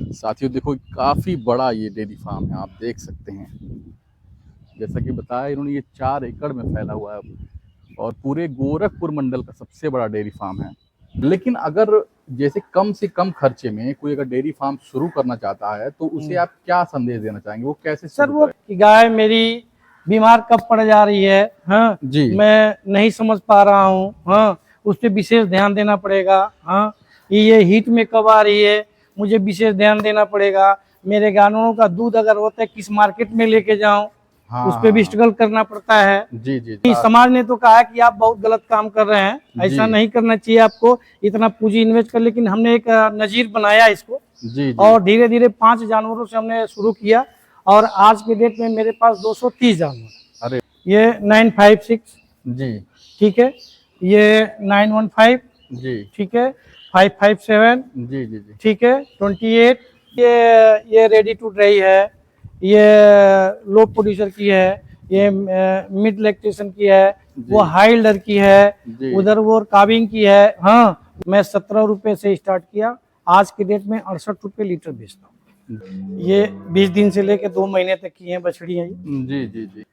साथियों देखो काफी बड़ा ये डेयरी फार्म है, आप देख सकते हैं। जैसा कि बताया इन्होंने, ये 4 एकड़ में फैला हुआ है और पूरे गोरखपुर मंडल का सबसे बड़ा डेयरी फार्म है। लेकिन अगर जैसे कम से कम खर्चे में कोई अगर डेयरी फार्म शुरू करना चाहता है तो उसे आप क्या संदेश देना चाहेंगे, वो कैसे सर शुरू वो करे? गाय मेरी बीमार कब पड़ जा रही है, हाँ जी मैं नहीं समझ पा रहा हूँ, हाँ उस पर विशेष ध्यान देना पड़ेगा। हाँ ये हीट में कब आ रही है, मुझे विशेष ध्यान देना पड़ेगा। मेरे जानवरों का दूध अगर होता है किस मार्केट में लेके जाऊं, हाँ उस पर हाँ भी हाँ। स्ट्रगल करना पड़ता है। जी जी कि जी समाज ने तो कहा है कि आप बहुत गलत काम कर रहे हैं, जी ऐसा नहीं करना चाहिए आपको, इतना पूंजी इन्वेस्ट कर। लेकिन हमने एक नजीर बनाया इसको जी जी। और धीरे धीरे 5 जानवरों से हमने शुरू किया और आज के डेट में मेरे पास 230 जानवर। अरे ये 956, जी ठीक है, ये 915, जी ठीक है, 557, जी जी जी ठीक है, 28, ये रेडी टू ड्राई है, ये लो प्रोड्यूसर की है, ये मिड लैक्टेशन की है, वो जी हाई लर की है, जी। उधर वो काबिंग की है। हाँ मैं 17 रुपए से स्टार्ट किया, आज के डेट में 68 रुपए लीटर बेचता हूँ। ये 20 दिन से लेके 2 महीने तक की है बछड़ियाँ। जी जी जी।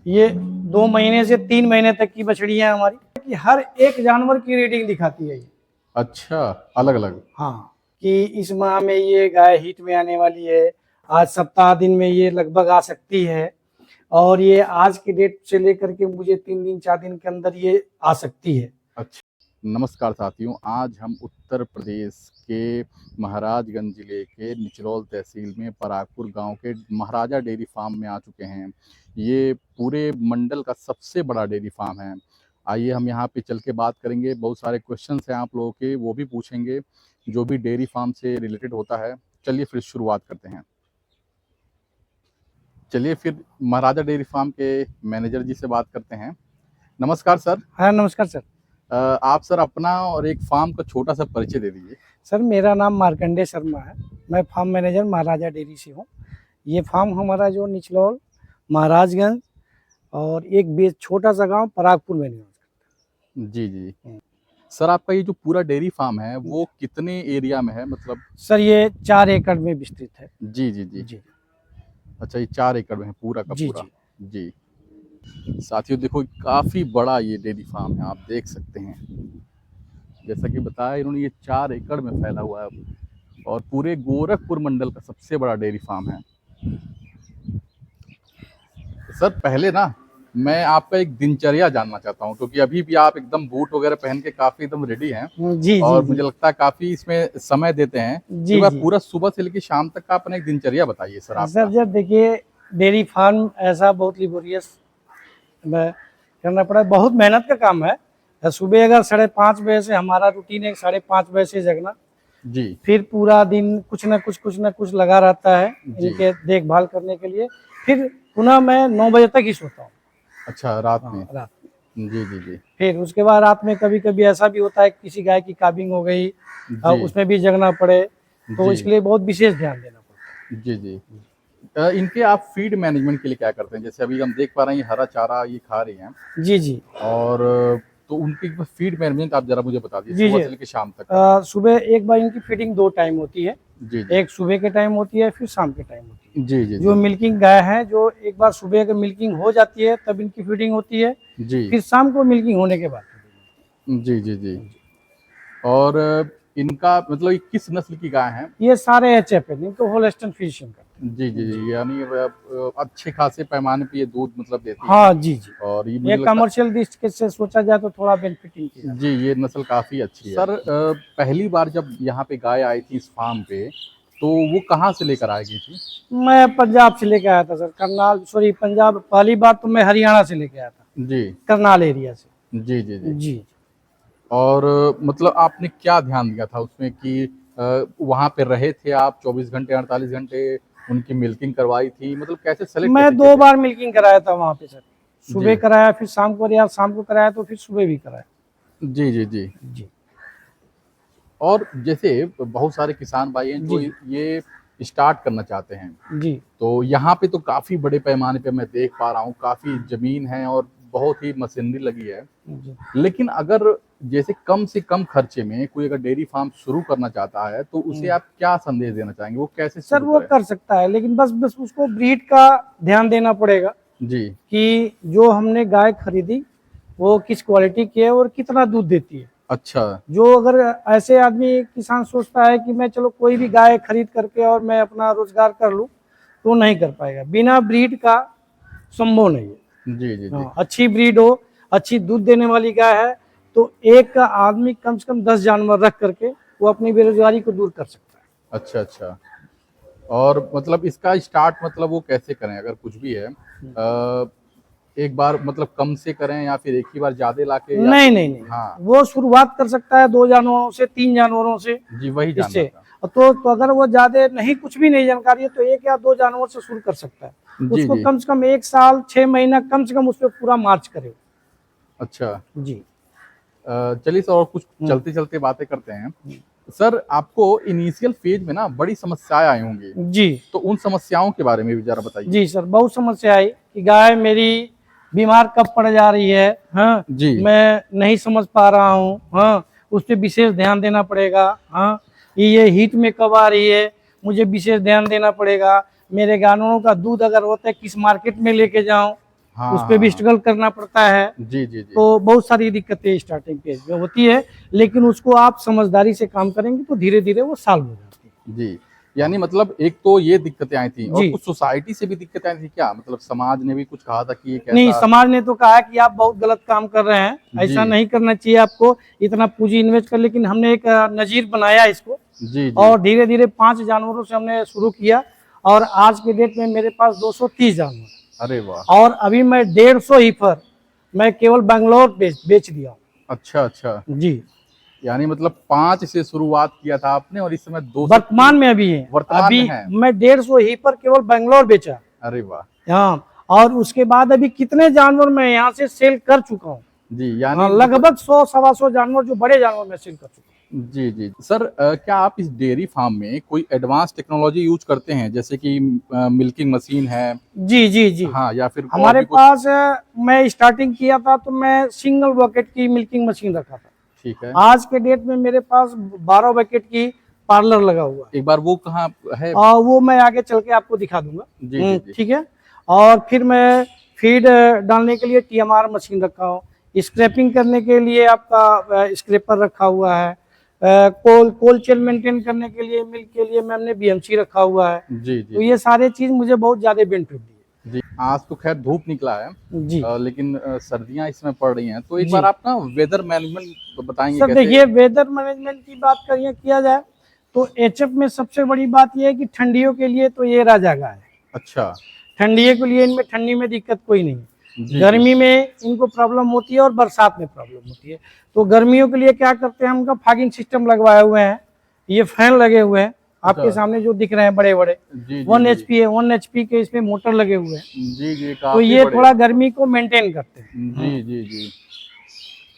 ये 2 महीने से 3 महीने तक की बछड़ियाँ हमारी, कि हर एक जानवर की रीडिंग दिखाती है ये। अच्छा, अलग अलग। हाँ कि इस माह में ये गाय हीट में आने वाली है, आज सप्ताह दिन में ये लगभग आ सकती है, और ये आज की डेट से लेकर के मुझे 3 दिन 4 दिन के अंदर ये आ सकती है। अच्छा, नमस्कार साथियों, आज हम उत्तर प्रदेश के महाराजगंज जिले के निचलौल तहसील में परागपुर गांव के महाराजा डेयरी फार्म में आ चुके हैं। ये पूरे मंडल का सबसे बड़ा डेयरी फार्म है। आइए हम यहाँ पे चल के बात करेंगे, बहुत सारे क्वेश्चंस हैं आप लोगों के, वो भी पूछेंगे जो भी डेयरी फार्म से रिलेटेड होता है। चलिए फिर शुरुआत करते हैं। चलिए फिर महाराजा डेयरी फार्म के मैनेजर जी से बात करते हैं। नमस्कार सर। हाँ नमस्कार सर। आप सर अपना और एक फार्म का छोटा सा परिचय दे दीजिए। सर मेरा नाम मार्कंडेय शर्मा है, मैं फार्म मैनेजर महाराजा डेयरी से हूँ। ये फार्म हमारा जो निचलौल महाराजगंज और एक छोटा सा गांव परागपुर में निवास करता जी जी। सर आपका ये जो पूरा डेयरी फार्म है वो कितने एरिया में है, मतलब? सर ये 4 एकड़ में विस्तृत है। जी जी जी जी अच्छा, ये 4 एकड़ में है पूरा का जी पूरा। जी। जी साथियों देखो काफी बड़ा ये डेयरी फार्म है, आप देख सकते हैं। जैसा कि बताया इन्होंने, ये 4 एकड़ में फैला हुआ है और पूरे गोरखपुर मंडल का सबसे बड़ा डेयरी फार्म है। सर पहले ना मैं आपका एक दिनचर्या जानना चाहता हूँ, क्योंकि अभी भी आप एकदम बूट वगैरह पहन के काफी एकदम रेडी हैं जी और जी मुझे लगता है काफी इसमें समय देते हैं। जी तो आप जी। पूरा सुबह से लेकर शाम तक का अपना एक दिनचर्या बताइए सर सर आपका। जब देखिए डेयरी फार्म ऐसा बहुत लिबोरियस करना पड़ा, बहुत मेहनत का काम है। सुबह अगर 5:30 बजे से हमारा रूटीन है, 5:30 बजे से जगना, जी फिर पूरा दिन कुछ ना कुछ लगा रहता है जी। इनके देखभाल करने के लिए। फिर पुनः मैं 9 बजे तक ही सोता हूँ। अच्छा, रात में? रात में जी जी जी फिर उसके बाद रात में कभी कभी ऐसा भी होता है किसी गाय की काबिंग हो गई, जी उसमें भी जगना पड़े, तो जी इसके लिए बहुत विशेष ध्यान देना पड़ता है। जी जी। इनके आप फीड मैनेजमेंट के लिए क्या करते हैं? जैसे अभी हम देख पा रहे हैं ये हरा चारा ये खा रही हैं, जी जी और तो उनकी फीड मैनेजमेंट आप जरा मुझे बता दीजिए जी सुबह जी। से लेकर शाम तक का। सुबह एक बार इनकी फीडिंग 2 टाइम होती है, जी जी एक सुबह के टाइम होती है, फिर शाम के टाइम होती है। जी जी जो जी मिल्किंग गाय है, जो एक बार सुबह अगर मिल्किंग हो जाती है तब इनकी फीडिंग होती है, जी फिर शाम को मिल्किंग होने के बाद जी जी जी। और इनका मतलब ये किस नस्ल की गाय है? ये सारे HF है, इनको होल्स्टाइन फ्रीजियन का। जी जी जी, यानी अच्छे खासे पैमाने पे ये दूध मतलब देती है। हाँ जी जी। और ये ये मुझे लगता कमर्शियल दृष्टि से सोचा जाए तो थोड़ा बेनिफिटिंग की जी ये नस्ल काफी अच्छी है। सर पहली बार जब यहाँ पे गाय आई थी इस फार्म पे, तो वो कहाँ से लेकर आ गई थी? मैं पंजाब से लेके आया था सर, करनाल, सॉरी पंजाब। पहली बार तो मैं हरियाणा से लेके आया था, जी करनाल एरिया से। जी जी जी। जी और मतलब आपने क्या ध्यान दिया था उसमें कि वहाँ पे रहे थे आप 24 घंटे 48 घंटे, उनकी मिल्किंग करवाई थी, मतलब कैसे सेलेक्ट मैं कैसे किए 2 थे? बार मिल्किंग कराया था वहाँ पे सर, सुबह जी कराया, फिर शाम को, या शाम को कराया तो फिर सुबह भी कराया। जी जी जी। जी और जैसे बहुत सारे किसान भाई हैं जो जी ये स्टार्ट करना चाहते हैं, जी तो यहाँ पे तो काफी बड़े पैमाने पे मैं देख पा रहा हूँ, काफी जमीन है और बहुत ही मशीनरी लगी है। जी। लेकिन अगर जैसे कम से कम खर्चे में कोई अगर डेयरी फार्म शुरू करना चाहता है तो उसे आप क्या संदेश देना चाहेंगे, वो कैसे सर शुरू वो करे? कर सकता है, लेकिन बस बस उसको ब्रीड का ध्यान देना पड़ेगा जी। कि जो हमने गाय खरीदी वो किस क्वालिटी की है और कितना दूध देती है। अच्छा। जो अगर ऐसे आदमी किसान सोचता है कि मैं चलो कोई भी गाय खरीद करके और मैं अपना रोजगार कर लूं, तो नहीं कर पाएगा। बिना ब्रीड का संभव नहीं है। जी जी जी। हाँ, अच्छी ब्रीड हो, अच्छी दूध देने वाली गाय है तो एक आदमी कम से कम 10 जानवर रख करके वो अपनी बेरोजगारी को दूर कर सकता है। अच्छा अच्छा। और मतलब इसका स्टार्ट मतलब वो कैसे करें, अगर कुछ भी है एक बार मतलब कम से करें या फिर एक ही बार ज्यादा लाके, या नहीं फिर? नहीं नहीं, हाँ वो शुरुआत कर सकता है 2 जानवरों से, 3 जानवरों से। जी, वही जानना इससे था। तो अगर वो ज्यादा नहीं, कुछ भी नहीं जानकारी है, तो 1 या 2 जानवर से शुरू कर सकता है। जी उसको जी। कम से कम 1 साल 6 महीना कम से कम उस पर पूरा मार्च करे। अच्छा। जी। चलिए सर, और कुछ चलते चलते बातें करते हैं। सर आपको इनिशियल फेज में ना बड़ी समस्याएं आई होंगी, जी। तो उन समस्याओं के बारे में भी जरा बताइए। जी सर, बहुत समस्या आई कि गाय मेरी बीमार कब पड़ जा रही है। हाँ, जी मैं नहीं समझ पा रहा हूँ। हाँ, उस पर विशेष ध्यान देना पड़ेगा। हाँ, ये हीट में कब आ रही है, मुझे विशेष ध्यान देना पड़ेगा। मेरे जानवरों का दूध अगर होता है किस मार्केट में लेके जाऊं, हाँ उस पर हाँ भी हाँ। स्ट्रगल करना पड़ता है। जी जी जी। तो बहुत सारी दिक्कतें स्टार्टिंग पेज में होती है, लेकिन उसको आप समझदारी से काम करेंगे तो धीरे धीरे वो सॉल्व हो जाती है। जी, यानी मतलब एक तो ये दिक्कतें आई थी, और जी। कुछ सोसाइटी से भी दिक्कतें आई थी क्या? मतलब समाज ने भी कुछ कहा था कि ये नहीं, कैसा? समाज ने तो कहा है कि आप बहुत गलत काम कर रहे हैं, ऐसा जी नहीं करना चाहिए आपको, इतना पूंजी इन्वेस्ट कर। लेकिन हमने एक नजीर बनाया इसको, जी जी। और धीरे धीरे 5 जानवरों से हमने शुरू किया, और आज के डेट में मेरे पास 230 जानवर, अरे वाह। और अभी मैं 150 हीफर मैं केवल बैंगलोर बेच दिया हूँ। अच्छा अच्छा। जी। यानी मतलब 5 से शुरुआत किया था आपने, और इस समय 200 वर्तमान में अभी है, वर्तमान में अभी है। मैं 150 हीफर केवल बैंगलोर बेचा। अरे वाह। हाँ, और उसके बाद अभी कितने जानवर मैं यहाँ से सेल कर चुका हूँ। जी, यानी हाँ, लगभग 100 सवा 100 जानवर, जो बड़े जानवर मैं सेल कर चुका हूँ। जी जी सर, क्या आप इस डेयरी फार्म में कोई एडवांस टेक्नोलॉजी यूज करते हैं, जैसे कि मिल्किंग मशीन है? जी जी जी। हाँ, या फिर और हमारे भी कुछ? पास मैं स्टार्टिंग किया था तो मैं सिंगल बकेट की मिल्किंग मशीन रखा था। ठीक है। आज के डेट में मेरे पास 12 बकेट की पार्लर लगा हुआ है। एक बार वो कहाँ है? वो मैं आगे चल के आपको दिखा दूंगा। जी जी जी। ठीक है। और फिर मैं फीड डालने के लिए TMR मशीन रखा हूँ, स्क्रैपिंग करने के लिए आपका स्क्रैपर रखा हुआ है, कोल्ड चेन मेंटेन करने के लिए, मिल्क के लिए हमने BMC रखा हुआ है। जी जी तो ये सारे चीज मुझे बहुत ज्यादा बेनिफिट दी है। जी। आज तो खैर धूप निकला है, जी। लेकिन सर्दियां इसमें पड़ रही हैं, तो एक जी। बार आप ना वेदर मैनेजमेंट बताएंगे सर कैसे? देखिए, वेदर मैनेजमेंट की बात करिए किया जाए तो HF में सबसे बड़ी बात यह है कि ठंडियों के लिए तो ये राजा है। अच्छा। ठंडियों के लिए इनमें ठंडी में दिक्कत कोई नहीं है। जी गर्मी में इनको प्रॉब्लम होती है और बरसात में प्रॉब्लम होती है। तो गर्मियों के लिए क्या करते हैं, हम उनका फॉगिंग सिस्टम लगवाए हुए हैं, ये फैन लगे हुए हैं आपके अच्छा। सामने जो दिख रहे हैं बड़े बड़े, जी 1 जी HP है, 1 HP के इसमें मोटर लगे हुए हैं। जी जी, तो काफी ये बड़े। थोड़ा गर्मी को मेंटेन करते हैं। जी जी जी।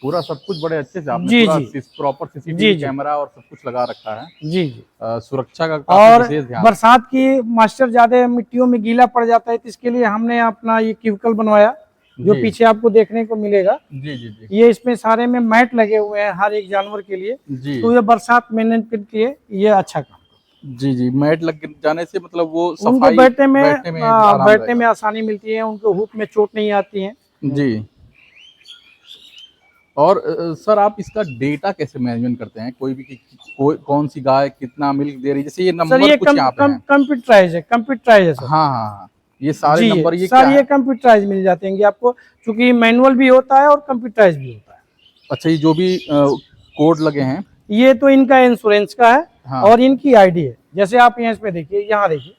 पूरा सब कुछ बड़े अच्छे से आपने जी पूरा जी प्रॉपर जी CCTV जी कैमरा और सब कुछ लगा रखा है। जी जी। सुरक्षा का काफी और विशेष ध्यान। बरसात की मास्टर ज्यादा मिट्टियों में गीला पड़ जाता है, तो इसके लिए हमने अपना ये क्यूबिकल बनवाया, जो जी पीछे आपको देखने को मिलेगा। जी जी जी ये इसमें सारे में मैट लगे हुए हैं हर एक जानवर के लिए, जी तो ये बरसात मैनेजमेंट के लिए ये अच्छा काम। जी जी। मैट लग जाने से मतलब वो उनको सफाई, बैठने में आराम बैठने रहेगा। में आसानी मिलती है, उनको हुप में चोट नहीं आती है। जी। और सर आप इसका डेटा कैसे मैनेजमेंट करते हैं? कोई भी कौन सी गाय कितना मिल्क दे रही है, जैसे ये सर नंबर ये कुछ यहाँ पे हैं? कंप्यूटराइज है सर। हाँ हाँ हाँ, ये सारे जी, नंबर ये सर क्या ये है? कंप्यूटराइज मिल जाते हैं आपको, क्योंकि मैनुअल भी होता है और कंप्यूटराइज भी होता है। अच्छा, ये जो भी कोड लगे हैं? ये तो इनका इंश्योरेंस का है, हाँ। और इनकी ID है। जैसे आप यहाँ पे देखिए, यहाँ देखिए,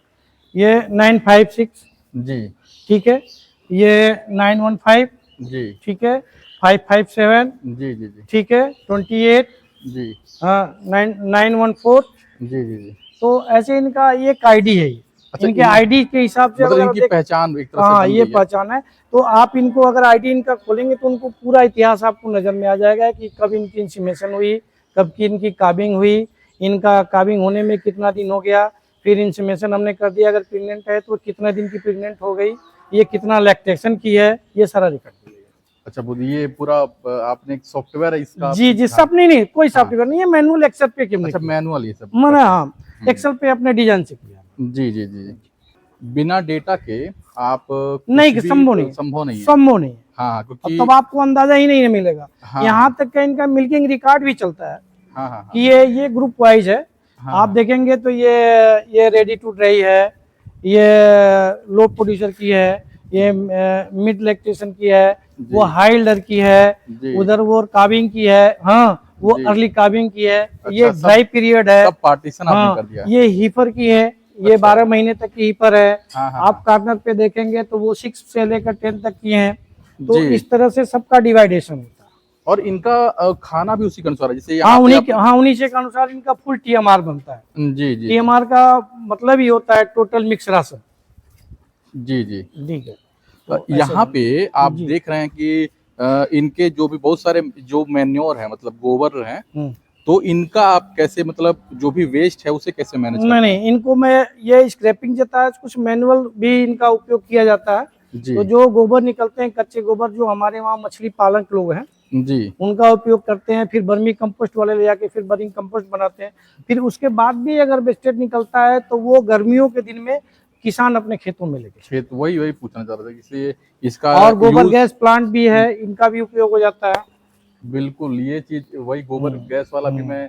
ये 956, जी ठीक है, ये 915, जी ठीक है, 557, जी जी जी ठीक है, 28, जी हाँ, 914। जी जी जी। तो ऐसे इनका ये एक ID है, अच्छा, इनके ID के हिसाब से मतलब अगर इनकी देख, पहचान एक तरह से हाँ बन ये गई है। पहचान है। तो आप इनको अगर ID इनका खोलेंगे तो उनको पूरा इतिहास आपको नजर में आ जाएगा कि कब इनकी इंसीमेशन हुई, कब की इनकी काबिंग हुई, इनका काबिंग होने में कितना दिन हो गया, फिर इंसीमेशन हमने कर दिया, अगर प्रेग्नेंट है तो कितना दिन की प्रेग्नेंट हो गई, ये कितना लैक्टेशन की है, ये सारा रिकॉर्ड मिलेगा। अच्छा, वो ये पूरा आपने एक सॉफ्टवेयर है इसका? जी जी, हाँ, सब नहीं कोई हाँ। सॉफ्टवेयर नहीं है, मैनुअल एक्सेल पे हमने अच्छा, किया। मैनुअल ये सब मैंने करते हैं। हाँ एक्सेल पे अपने डिजाइन से किया। जी, जी, जी। बिना डेटा के आप कुछ नहीं भी संभव नहीं है, संभव नहीं है। संभव नहीं है। हाँ, और क्योंकि तब आपको अंदाजा ही नहीं मिलेगा। हाँ, यहाँ हाँ। तक का इनका मिल्किंग रिकॉर्ड भी चलता है हाँ, हाँ, कि हाँ। ये ग्रुप वाइज है। हाँ, आप हाँ। देखेंगे तो ये रेडी टू ड्राई है, ये लो प्रोड्यूसर की है, ये मिड लैक्टेशन की है, वो जी, हाई एल्डर की है, जी, उधर वो काविंग की है, हाँ वो जी। अर्ली काविंग की है, ये अच्छा, ड्राई पीरियड है, सब पार्टीशन आपने कर हाँ दिया है। ये हीपर की है, ये अच्छा। 12 महीने तक की हीपर है। हाँ, हाँ, आप हाँ। कार्नर पे देखेंगे तो वो 6 से लेकर 10 तक की हैं। तो जी। इस तरह से सबका डिवाइडेशन होता है। और इनका खाना भी उसी के अनुसार है, जैसे हाँ यहाँ पे आप हाँ उन्हीं से के अनुसार इनका फुल टीएमआर बनता है। जी, जी, जी। टीएमआर का मतलब ही होता है टोटल मिक्स राशन। जी, जी। ठीक है, तो ऐसे यहाँ पे आप जी। देख रहे हैं कि इनके जो भी बहुत सारे जो मैन्योर है, मतलब गोबर हैं, हम्म। तो इनका आप कैसे, मतलब जो भी वेस्ट है उसे कैसे मैनेज नहीं करते हैं? नहीं, इनको मैं ये स्क्रैपिंग जाता है, कुछ मैनुअल भी इनका उपयोग किया जाता है। जी, तो जो गोबर निकलते हैं कच्चे गोबर, जो हमारे वहाँ मछली पालक लोग हैं जी, उनका उपयोग करते हैं, फिर वर्मी कंपोस्ट वाले ले जाके फिर वर्मी कंपोस्ट बनाते हैं। फिर उसके बाद भी अगर वेस्टेज निकलता है तो वो गर्मियों के दिन में किसान अपने खेतों में लेके खेत वही वही पूछना चाह रहा था, इसलिए इसका और गोबर यूज गैस प्लांट भी है, इनका भी उपयोग हो जाता है। बिल्कुल, ये चीज वही गोबर गैस वाला भी मैं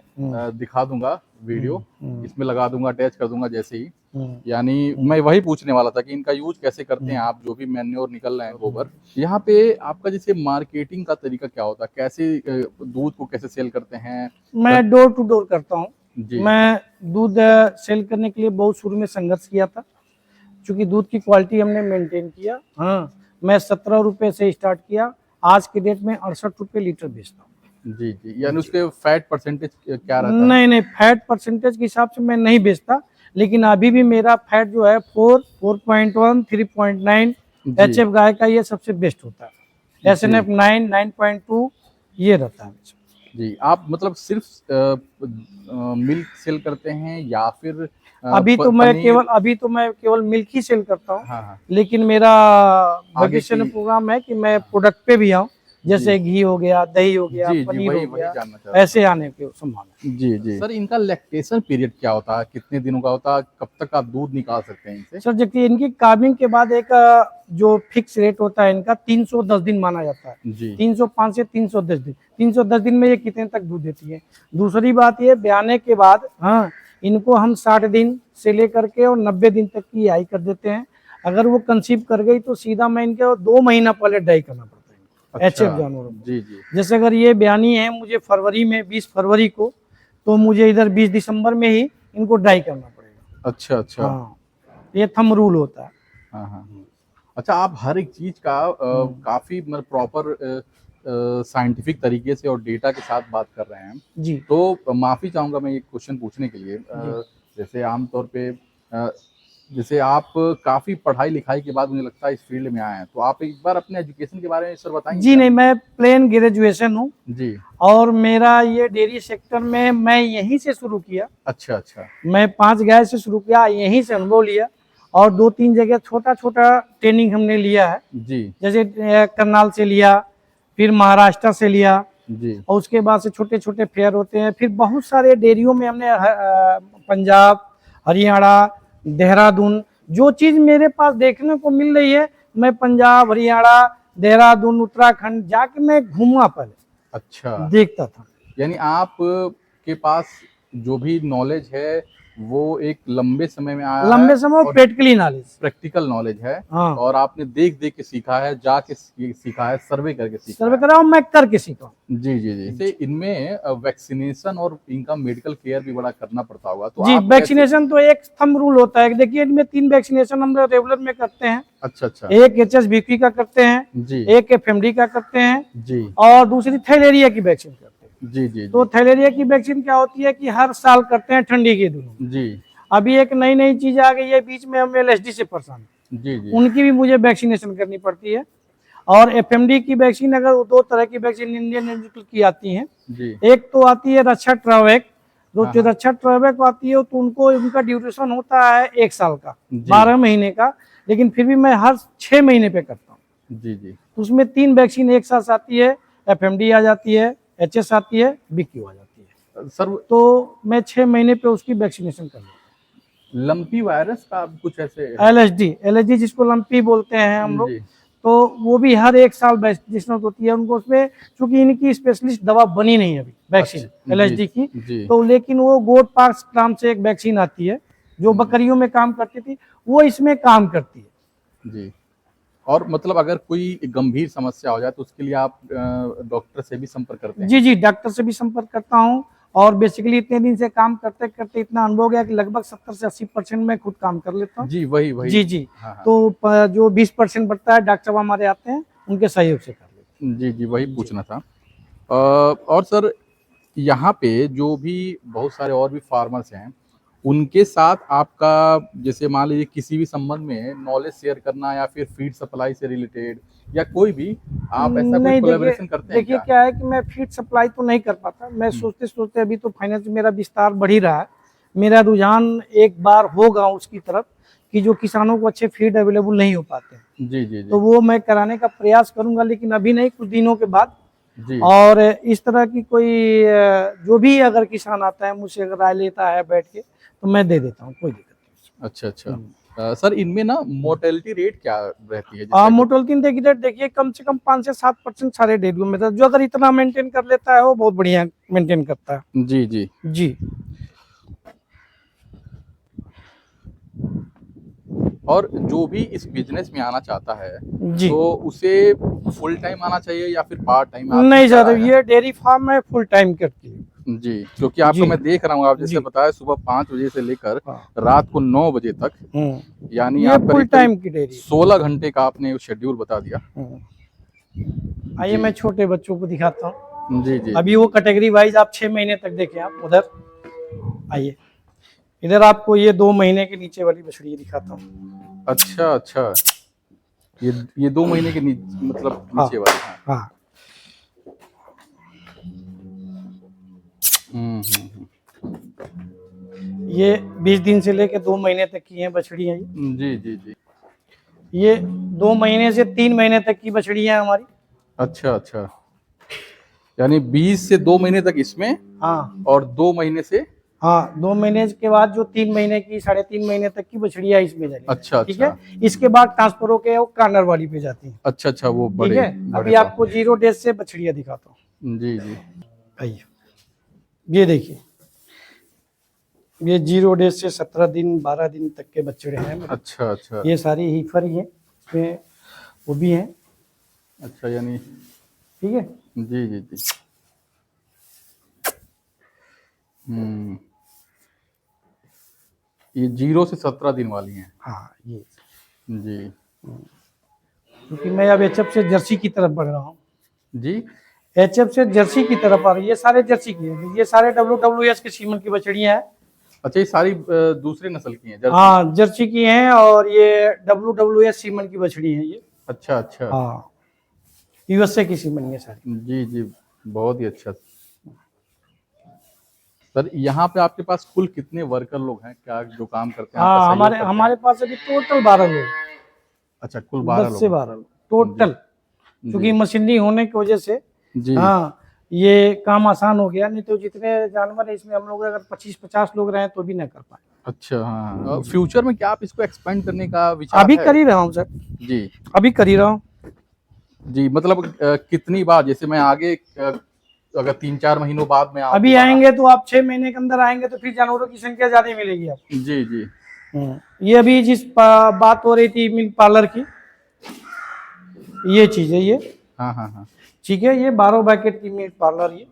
दिखा दूंगा वीडियो, इसमें लगा दूंगा, अटैच कर दूंगा जैसे ही। यानी मैं वही पूछने वाला था कि इनका यूज कैसे करते हैं आप, जो भी मैन्योर निकल रहे हैं गोबर। यहाँ पे आपका जैसे मार्केटिंग का तरीका क्या होता है, कैसे दूध को कैसे सेल करते हैं? मैं डोर टू डोर करता हूँ। जी, मैं दूध सेल करने के लिए बहुत शुरू में संघर्ष किया था, क्योंकि दूध की क्वालिटी हमने मेंटेन किया। हाँ, मैं 17 रुपये से स्टार्ट किया, आज के डेट में 68 रुपये लीटर बेचता हूँ। जी, जी। यानी उसके फैट परसेंटेज क्या रहता है? नहीं नहीं, फैट परसेंटेज के हिसाब से मैं नहीं बेचता, लेकिन अभी भी मेरा फैट जो है 4, 4.1, 3.9 जी, एचएफ गाय का ये सबसे बेस्ट होता है। एसएनएफ 9, 9.2 ये रहता है। जी। आप मतलब सिर्फ मिल्क सेल करते हैं या फिर अभी तो पनीर? मैं केवल मिल्क ही सेल करता हूँ, हाँ, हाँ। लेकिन मेरा आगे भविष्य में की प्रोग्राम है कि मैं प्रोडक्ट पे भी आऊँ, जैसे घी हो गया, दही हो गया, जी, जी, पनीर वही हो वही गया, जानना चाह रहा ऐसे आने की संभावना है। जी, जी। सर, इनका लैक्टेशन पीरियड क्या होता है? कितने दिनों का होता है? कब तक आप दूध निकाल सकते हैं इनसे? सर देखिए, इनकी काबिंग के बाद एक जो फिक्स रेट होता है इनका 310 दिन माना जाता है। जी, 305 से 310 दिन, 310 दिन में ये कितने तक दूध देती है। दूसरी बात ये, ब्याने के बाद हाँ इनको हम 60 दिन से लेकर के और 90 दिन तक की आई कर देते हैं। अगर वो कंसीव कर गई तो सीधा मैं इनके 2 महीना पहले डाई करना पड़ता है अच्छा। एचएफ जानवरों को। जी, जी। जैसे अगर ये ब्यानी है मुझे फरवरी में 20 फरवरी को, तो मुझे इधर 20 दिसंबर में ही इनको डाई करना पड़ेगा। अच्छा, अच्छा। हाँ, ये थंब रूल होता है। हाँ, हाँ। अच्छा, आप हर एक चीज़ का काफ़ी मतलब प्रॉपर साइंटिफिक तरीके से और डेटा के साथ बात कर रहे हैं। जी तो माफ़ी चाहूँगा मैं एक क्वेश्चन पूछने के लिए। जैसे आमतौर पे जैसे आप काफ़ी पढ़ाई-लिखाई के बाद मुझे लगता है इस फील्ड में आए हैं, तो आप एक बार अपने एजुकेशन के बारे में सर बताएँगे जी क्या? नहीं, मैं प्लेन ग्रेजुएशन हूँ जी। और मेरा ये डेयरी सेक्टर में मैं यहीं से शुरू किया। अच्छा, अच्छा। मैं 5 गाय से शुरू किया, यहीं से अनुभव लिया और 2-3 जगह छोटा-छोटा ट्रेनिंग हमने लिया है। जी, जैसे करनाल से लिया, फिर महाराष्ट्र से लिया जी, और उसके बाद से छोटे-छोटे फेयर होते हैं। फिर बहुत सारे डेयरियों में हमने पंजाब, हरियाणा, देहरादून, जो चीज़ मेरे पास देखने को मिल रही है, मैं पंजाब, हरियाणा, देहरादून, उत्तराखंड जाके मैं घूमा, पहले अच्छा। देखता था। यानी आप के पास जो भी नॉलेज है, वो एक लंबे समय में आया है लंबे समय और प्रैक्टिकली नॉलेज। प्रैक्टिकल नॉलेज है हाँ, और आपने देख-देख के सीखा है, जाके सीखा है, सर्वे करके सीखा सर्वे है। करा और मैं करके सीखा हूँ। जी, जी, जी। जैसे इनमें वैक्सीनेशन और इनका मेडिकल केयर भी बड़ा करना पड़ता होगा, तो जी, आप कैसे? वैक्सीनेशन तो एक थंब रूल होता है। देखिए, इनमें 3 वैक्सीनेशन हम लोग रेगुलर में करते हैं। अच्छा, अच्छा। एक एचएसबीपी का करते हैं, जी, एक एफएमडी का करते हैं जी, और दूसरी थैलेरिया की वैक्सीन करते हैं। जी, जी, तो थैलेरिया की वैक्सीन क्या होती है कि हर साल करते हैं ठंडी के दिनों में। जी, अभी एक नई चीज आ गई है, बीच में हम एलएसडी से परेशान हैं, जी, जी, उनकी भी मुझे वैक्सीनेशन करनी पड़ती है। और एफएमडी की वैक्सीन, अगर 2 तरह की वैक्सीन इंडियन इंस्टीट्यूट की आती हैं। जी। एक तो आती है रक्षा ट्रावेक, जो हाँ, हाँ। रक्षा ट्रावेक आती है तो उनको उनका ड्यूरेशन होता है 1 साल का, जी। 12 महीने का, लेकिन फिर भी मैं हर 6 महीने पे करता हूँ। जी जी। तो उसमें 3 वैक्सीन एक साथ आती है, एफएमडी आ जाती है, एचएस आती है, बीक्यू आ जाती है। सर तो मैं 6 महीने पे उसकी वैक्सीनेशन कर लेता लंपी वायरस का आप कुछ ऐसे हूँ। एलएचडी जिसको लंपी बोलते हैं हम लोग, जी तो वो भी हर 1 साल वैक्सीनेशन होती है उनको। उसमें चूंकि इनकी स्पेशलिस्ट दवा बनी नहीं है अभी वैक्सीन अच्छा जी एलएचडी की, जी तो लेकिन वो गोट पाक्स नाम से एक वैक्सीन आती है जो बकरियों में काम करती थी, वो इसमें काम करती है। जी। और मतलब अगर कोई गंभीर समस्या हो जाए तो उसके लिए आप डॉक्टर से भी संपर्क करते हैं? जी जी, डॉक्टर से भी संपर्क करता हूँ। और बेसिकली इतने दिन से काम करते करते इतना अनुभव हो गया कि लगभग 70 से 80% मैं खुद काम कर लेता हूँ। जी वही वही। जी जी। हाँ हाँ। तो जो 20% बढ़ता है डॉक्टर साहब हमारे आते हैं, उनके सहयोग से कर लेते जी जी वही जी। पूछना था। और सर यहाँ पे जो भी बहुत सारे और भी फार्मर्स हैं उनके साथ आपका जैसे मान लीजिए किसी भी संबंध में नॉलेज शेयर करना या फिर फीड सप्लाई से रिलेटेड या कोई भी आप ऐसा कोई नहीं, देखिए कोलैबोरेशन करते हैं देखिए क्या? क्या है कि मैं फीड सप्लाई तो नहीं कर पाता। मैं सोचते सोचते अभी तो फाइनेंस मेरा विस्तार बढ़ ही रहा है। मेरा रुझान एक बार होगा उसकी तरफ कि जो किसानों को अच्छे फीड अवेलेबल नहीं हो पाते हैं, जी जी तो जी वो मैं कराने का प्रयास करूंगा, लेकिन अभी नहीं, कुछ दिनों के बाद। जी। और इस तरह की कोई जो भी अगर किसान आता है मुझसे अगर राय लेता है बैठ के, तो मैं दे देता हूँ, कोई दिक्कत नहीं। अच्छा अच्छा। सर इनमें ना मोर्टेलिटी रेट क्या रहती है जैसे? मोटोल्किन देखिए कम से कम 5 से 7% सारे डेयरियों में था। जो अगर इतना मेंटेन कर लेता है वो बहुत बढ़िया मेंटेन करता है। जी जी। जी और जो भी इस बिजनेस में आना चाहता है जी। तो उसे फुल टाइम आना चाहिए या फिर पार्ट टाइम? आपकी नहीं क्या सर, राय है? ये डेयरी फार्म है, फुल टाइम करती है। जी क्योंकि आपको जी मैं देख रहा हूँ आप जैसे जी। बताया सुबह 5 बजे से लेकर हाँ। रात को 9 बजे तक, यानी ये आप फुल करीब करीब टाइम की डेयरी 16 घंटे का आपने शेड्यूल बता दिया। है। आइए जी मैं छोटे बच्चों को दिखाता हूँ। जी जी अभी वो कैटेगरी वाइज आप 6 महीने तक देखें। आप उधर आइए, इधर आपको ये 2 महीने के नीचे वाली बछड़ी दिखाता हूँ। अच्छा अच्छा। ये 2 महीने के मतलब हाँ नीचे वाली? हाँ। हाँ। हम्म। ये 20 दिन से लेके 2 महीने तक की हैं बछड़ियाँ। जी जी जी। ये 2 महीने से 3 महीने तक की बछड़ियाँ हैं हमारी। अच्छा अच्छा। यानी 20 से 2 महीने तक इसमें हाँ और 2 महीने से? हाँ, 2 महीने के बाद जो 3 महीने की 3.5 महीने तक की बछड़ियाँ इसमें जाएगी। अच्छा ठीक है। अच्छा इसके बाद ट्रांसफर होके वो कार्नर वाली पे जाती है। अच्छा अच्छा। वो ठीक बड़े है। बड़े अभी आपको 0 डेज से बछड़ियाँ दिखाता हूँ। जी जी। आइए, ये देखिए, ये 0 डेज से 17 दिन 12 दिन तक के बछड़े हैं मेरे। अच्छा अच्छा। ये सारी हीफर ही हैं, इसमें वो भी हैं। अच्छा यानी ठीक है। जी जी जी। ये 0 से 17 दिन वाली हैं? हाँ ये, जी क्योंकि मैं अब एचएफ से जर्सी की तरफ बढ़ रहा हूँ। जी। एचएफ से जर्सी की तरफ आ रही है। ये सारे जर्सी की हैं, ये सारे WWS के सीमन की बछड़ियाँ हैं। अच्छा ये सारी दूसरे नस्ल की हैं जर्सी? हाँ जर्सी की हैं, और ये WWS सीमन की बछड़ी है ये। अच्छा अच्छा। हाँ, यूएसए की सीमन है सारी। जी जी बहुत ही अच्छा। सर यहाँ पे आपके पास कुल कितने वर्कर लोग हैं क्या जो काम करते हैं, आपका हाँ, सहयोग करते हैं? हमारे पास अभी टोटल 12 लोग। अच्छा कुल 12 10 से लोग 12 लोग टोटल। क्योंकि जी मशीनरी होने की वजह से जी। हाँ ये काम आसान हो गया। नहीं तो जितने जानवर है इसमें हम लोग अगर 25-50 लोग रहे तो भी ना कर पाए। अच्छा हाँ। फ्यूचर में क्या आप इसको एक्सपेंड करने का विचार अभी है? कर ही रहा हूँ सर, जी अभी कर ही रहा हूँ। जी। मतलब कितनी बार जैसे मैं आगे अगर 3-4 महीनों बाद में आऊं अभी दोबारा? आएंगे तो आप 6 महीने के अंदर आएंगे तो फिर जानवरों की संख्या ज्यादा मिलेगी आपको। जी जी। ये अभी जिस बात हो रही थी मिल्क पार्लर की, ये चीज है ये। हाँ हाँ हाँ। ठीक है, ये 12 पैकेट की मिल्क पार्लर ये।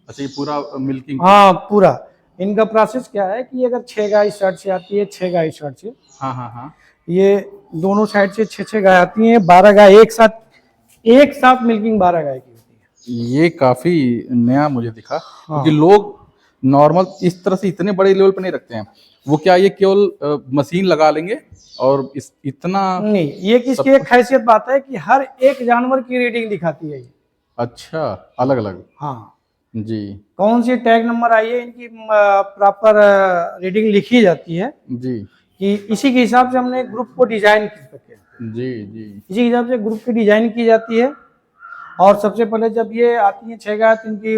अच्छा ये पूरा मिल्किंग? हाँ पूरा। इनका प्रोसेस क्या है कि अगर 6 गाय इस साइड से आती है, 6 गाय इस साइड से, हाँ हाँ हाँ। ये दोनों साइड से 6 गाय आती हैं। 12 गाय एक साथ मिल्किंग 12 गाय की होती है। ये काफी नया मुझे दिखा हाँ। क्योंकि लोग नॉर्मल इस तरह से इतने बड़े लेवल पे नहीं रखते हैं। वो क्या ये केवल मशीन लगा लेंगे और इतना नहीं, ये किसकी एक खासियत बात है कि हर एक जानवर की रीडिंग दिखाती है ये। अच्छा अलग अलग? हाँ, जी कौन सी टैग नंबर आई है इनकी प्रॉपर रीडिंग लिखी जाती है जी। कि इसी के हिसाब से हमने ग्रुप को डिजाइन कर सके। जी जी। इसी हिसाब से ग्रुप की डिजाइन की जाती है। और सबसे पहले जब ये आती है 6 गाय तो इनकी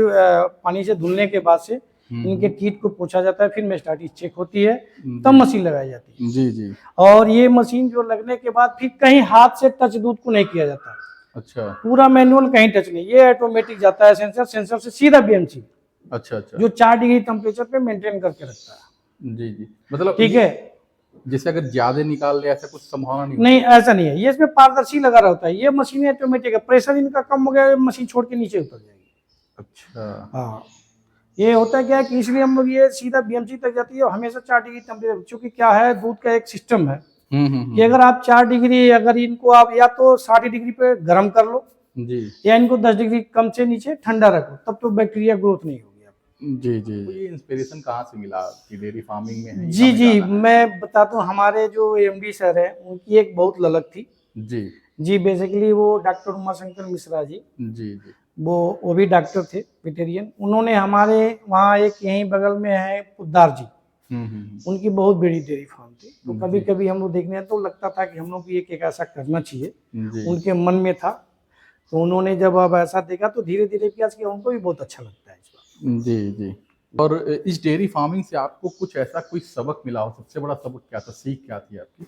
पानी से धुलने के बाद से इनके टीथ को पोंछा जाता है, फिर मेस्टाइटिस चेक होती है, तब जी मशीन लगाई जाती है। जी जी। और ये मशीन जो लगने के बाद फिर कहीं हाथ से टच दूध को नहीं किया जाता, अच्छा पूरा मैनुअल, कहीं टच नहीं, ये ऑटोमेटिक जाता है सेंसर, सेंसर से सीधा बीएमसी, अच्छा अच्छा। जो 4 डिग्री टेम्परेचर पे मेंटेन करके रखता है। जी जी, मतलब ठीक ये है, जैसे अगर ज्यादा निकाल ले ऐसा कुछ संभावना नहीं नहीं ऐसा नहीं है, ये इसमें पारदर्शी लगा रहता है, ये मशीन ऑटोमेटिक है, प्रेशर इनका कम हो गया, मशीन छोड़ के नीचे उतर जाएगी। अच्छा। हाँ, ये होता क्या है कि इसलिए हम लोग ये सीधा बीएमसी तक जाती है, और हमेशा 4 डिग्री टेम्परेचर, क्योंकि क्या है दूध का एक सिस्टम है कि अगर आप 4 डिग्री, अगर इनको आप या तो 60 डिग्री पे गर्म कर लो, जी या इनको 10 डिग्री कम से नीचे ठंडा रखो, तब तो बैक्टीरिया ग्रोथ नहीं होगी आपको। जी जी। तो ये इंस्पिरेशन कहाँ से मिला कि डेयरी फार्मिंग में है, जी हमें जी, जाना है? मैं बताता हूँ, हमारे जो एमडी सर है उनकी एक बहुत ललक थी। जी जी, बेसिकली वो डॉक्टर उमाशंकर मिश्रा जी, जी जी। वो भी डॉक्टर थे, वेटेरियन। उन्होंने हमारे वहाँ एक यहीं बगल में है पुद्दार जी, उनकी बहुत बड़ी डेयरी फार्म थी, तो कभी कभी हम लोग देखने तो लगता था कि हम लोग भी एक ऐसा करना चाहिए, जी उनके मन में था। तो उन्होंने जब अब ऐसा देखा तो धीरे धीरे प्रयास किया, उनको भी बहुत अच्छा लगता है इस बात। जी जी। और इस डेयरी फार्मिंग से आपको कुछ ऐसा कोई सबक मिला हो, सबसे बड़ा सबक क्या था, सीख क्या थी आपकी?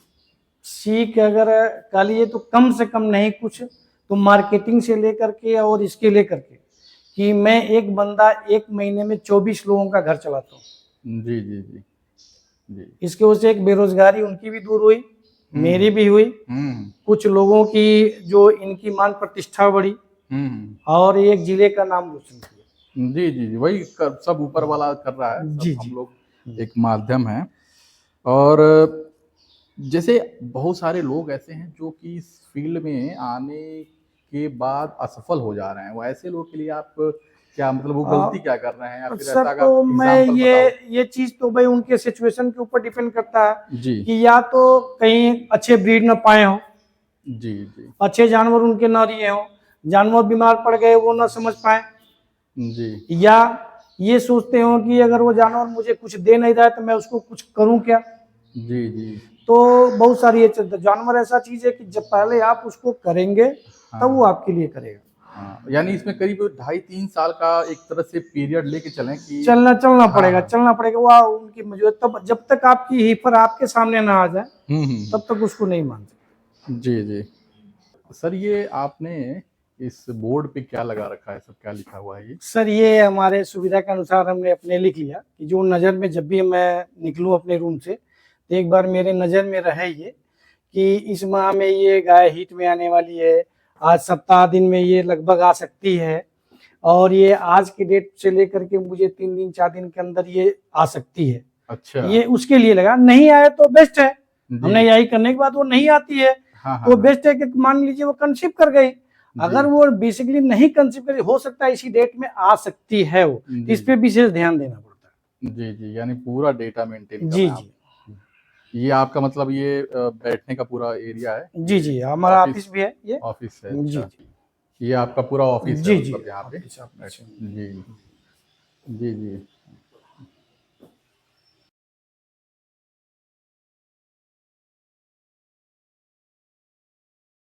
सीख अगर कह लिए तो कम से कम नहीं कुछ, तो मार्केटिंग से लेकर के और इसके लेकर के कि मैं एक बंदा एक महीने में 24 लोगों का घर चलाता हूँ। जी जी जी जी। इसके वजह से एक बेरोजगारी उनकी भी दूर हुई, मेरी भी हुई, कुछ लोगों की जो इनकी मान प्रतिष्ठा बढ़ी, और एक जिले का नाम रोशन किया। जी जी जी, वही सब ऊपर वाला कर रहा है, जी सब हम जी। लोग एक माध्यम है। और जैसे बहुत सारे लोग ऐसे हैं जो कि इस फील्ड में आने के बाद असफल हो जा रहे हैं, वो ऐसे लोग के लिए आप क्या, मतलब वो गलती क्या कर रहे हैं, या फिर सर ऐसा का तो मैं एग्जाम्पल बताओ। ये चीज तो भाई उनके सिचुएशन के ऊपर डिपेंड करता है जी कि या तो कहीं अच्छे ब्रीड न पाए हो, जी जी अच्छे जानवर उनके न रिए हो, जानवर बीमार पड़ गए वो न समझ पाए, जी या ये सोचते हो कि अगर वो जानवर मुझे कुछ दे नहीं रहा है तो मैं उसको कुछ करूं क्या। जी जी। तो बहुत सारी ये चलता, जानवर ऐसा चीज है कि जब पहले आप उसको करेंगे तब वो आपके लिए करेगा। हाँ, यानी इसमें करीब 2.5-3 साल का एक तरह से पीरियड लेके चलें कि चलना हाँ पड़ेगा, हाँ। चलना पड़ेगा, वो उनकी मौजूद, तब जब तक आपकी हीफर आपके सामने ना आ जाए तब तक उसको नहीं मान सकते। जी जी। सर ये आपने इस बोर्ड पे क्या लगा रखा है, सब क्या लिखा हुआ है ये? सर ये हमारे सुविधा के अनुसार हमने अपने लिख लिया कि जो नज़र में जब भी मैं निकलूं अपने रूम से तो एक बार मेरे नज़र में रहे ये कि इस माह में ये गाय हीट में आने वाली है, आज सप्ताह दिन में ये लगभग आ सकती है, और ये आज की डेट से लेकर के मुझे 3 दिन 4 दिन के अंदर ये आ सकती है। अच्छा। ये उसके लिए लगा, नहीं आए तो बेस्ट है, जी। हमने यही करने के बाद वो नहीं आती है हाँ तो हाँ बेस्ट है कि मान लीजिए वो कंसीव कर गई, अगर वो बेसिकली नहीं कंसीव कर, हो सकता है इसी डेट में आ सकती है वो, जी इस पे विशेष ध्यान देना पड़ता है। जी जी, यानी पूरा डेटा मेंटेन जी करना है जी आप। ये आपका मतलब ये बैठने का पूरा एरिया है, जी जी, हमारा ऑफिस भी है ये। ऑफिस है। जी अच्छा, जी ये आपका पूरा ऑफिस है जी जी, मतलब यहाँ पे। Office office. जी जी जी।